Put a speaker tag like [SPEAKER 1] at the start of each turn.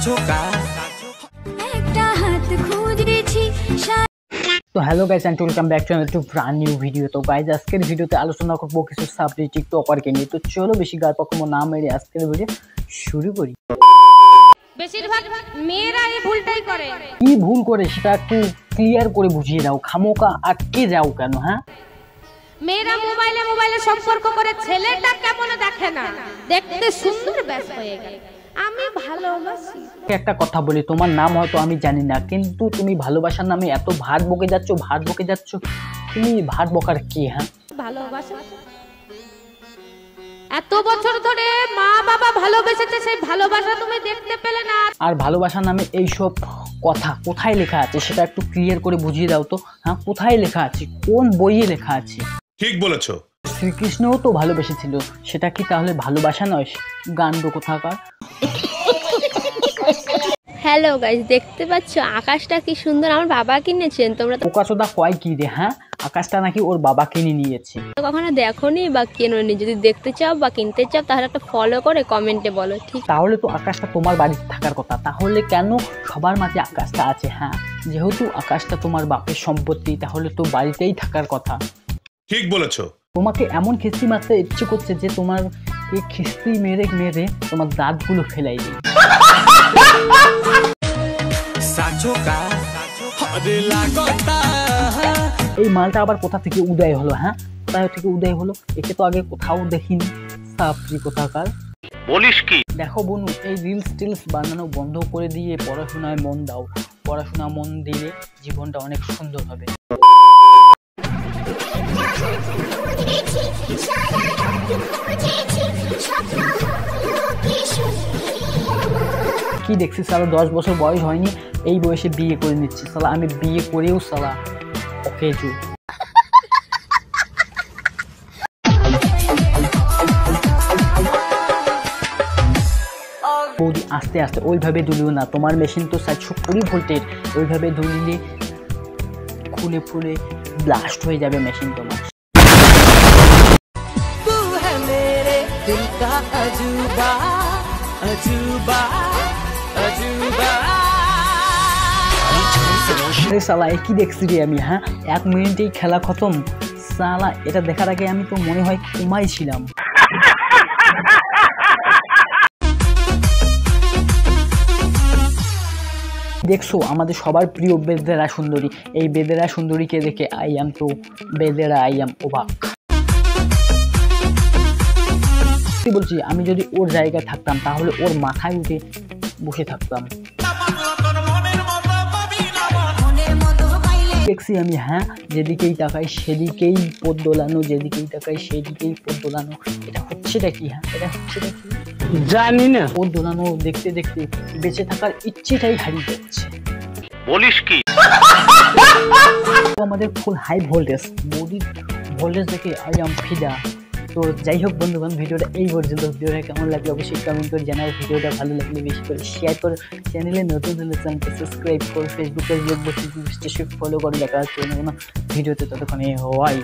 [SPEAKER 1] तो hello guys and welcome back to brand new video. तो guys আজকের ভিডিওতে আলোচনা করব কিছু সাবজেক্ট টিকটকারকে নিয়ে। তো চলো বেশি গার পকম না মেরে আজকের ভিডিও শুরু করি।
[SPEAKER 2] বেশিরভাগ মেয়েরা এই ভুলটাই করে।
[SPEAKER 1] কি ভুল করে সেটা একটু ক্লিয়ার করে বুঝিয়ে দাও, খামোকা আটকে যাও কেন? হ্যাঁ,
[SPEAKER 2] মেয়েরা মোবাইলে সম্পর্ক করে ছেলেটা কেমন দেখে না, দেখতে সুন্দর ব্যাস হয়ে গেল আমি ভালোবাসি।
[SPEAKER 1] একটা কথা বলি, তোমার নাম হয়তো আমি জানি না, কিন্তু তুমি ভালোবাসার নামে এত ভাত বকে যাচ্ছ। তুমি ভাত বকার কি? হ্যাঁ,
[SPEAKER 2] ভালোবাসা এত বছর ধরে মা বাবা ভালোবেসেছে, সেই ভালোবাসা তুমি দেখতে পেলে না।
[SPEAKER 1] আর ভালোবাসার নামে এইসব কথা কোথায় লেখা আছে সেটা একটু ক্লিয়ার করে বুঝিয়ে দাও তো। হ্যাঁ, কোথায় লেখা আছে, কোন বইয়ে লেখা আছে?
[SPEAKER 3] ঠিক বলেছো।
[SPEAKER 1] শ্রীকৃষ্ণও তো ভালোবেসেছিল, সেটা কি তাহলে ভালোবাসা নয়? গান্ড কোথাকার।
[SPEAKER 4] হ্যালো গাইস, দেখতে পাচ্ছ আকাশটা কি সুন্দর, আমার বাবা কিনেছেন। তোমরা তো
[SPEAKER 1] পোকাচোদা কয় কি রে? হ্যাঁ, আকাশটা নাকি ওর বাবা কিনে নিয়েছে।
[SPEAKER 4] কখনো দেখোনি বা কেনোনি, যদি দেখতে চাও বা কিনতে চাও তাহলে একটা ফলো করে কমেন্টে বলো। ঠিক,
[SPEAKER 1] তাহলে তো আকাশটা তোমার বাড়িতে থাকার কথা, তাহলে কেন সবার মাঝে আকাশটা আছে? হ্যাঁ, যেহেতু আকাশটা তোমার বাপের সম্পত্তি, তাহলে তো বাড়িতেই থাকার কথা।
[SPEAKER 3] ঠিক বলেছো। তোমাকে
[SPEAKER 1] এমন খিস্তি মারতে ইচ্ছে করছে যে তোমার এই খিস্তি মেরে তোমার দাঁতগুলো ফেলাই দিই। এই মালটা আবার কোথা থেকে উদয় হলো? হ্যাঁ, কোথায় থেকে উদয় হলো? একে তো আগে কোথাও দেখিনি। সাপরি কোথাকার।
[SPEAKER 3] বলিস কি?
[SPEAKER 1] দেখো বনু, এই রিলস বানানো বন্ধ করে দিয়ে পড়াশোনায় মন দাও। পড়াশোনা মন দিলে জীবনটা অনেক সুন্দর হবে। কি দেখছি সালা, 10 বছর বয়স হয়নি, এই বয়সে বিয়ে করে নিচ্ছে সালা। আমি বিয়ে করেও সালা ওকে জু। বৌদি আস্তে আস্তে ওইভাবে দুলিও না, তোমার মেশিন তো 720 ভোল্টের, ওইভাবে দুলিলে খুলে ফুলে ব্লাস্ট হয়ে যাবে মেশিন তোমার। সালা কি দেখছি রে আমি? হ্যাঁ, 1 মিনিটেই খেলা খতম সালা। এটা দেখার আগে আমি তো মনে হয় ঘুমাই ছিলাম। দেখছো আমাদের সবার প্রিয় বেদেরা সুন্দরী, এই বেদেরা সুন্দরীকে দেখে আই এম অবাক। বলছি, আমি যদি ওর জায়গায় থাকতাম তাহলে ওর মাথায় উঠে বসে থাকতাম। দেখছি আমি, হ্যাঁ, যেদিকেই তাকাই সেদিকেই পথ দোলানো, এটা হচ্ছেটা কি? হ্যাঁ, এটা হচ্ছেটা কি জানি না। পথ দোলানো দেখতে দেখতে বেঁচে থাকার ইচ্ছেটাই হারিয়ে যাচ্ছে।
[SPEAKER 3] বলিস কি?
[SPEAKER 1] আমাদের ফুল হাই ভোল্টেজ, বডির ভোল্টেজ দেখে আই এম ফিদা। তো যাই হোক বন্ধুগণ, ভিডিওটা এই পর্যন্ত। ভিডিওটা কেমন লাগলো অবশ্যই কমেন্ট করে জানাও। ভিডিওটা ভালো লাগলে বেশি করে শেয়ার করো, চ্যানেলে নতুন হলে চ্যানেলকে সাবস্ক্রাইব করো, ফেসবুকে ফলো করে দেখা হচ্ছে অন্য কোনো ভিডিওতে। ততক্ষণে হয়।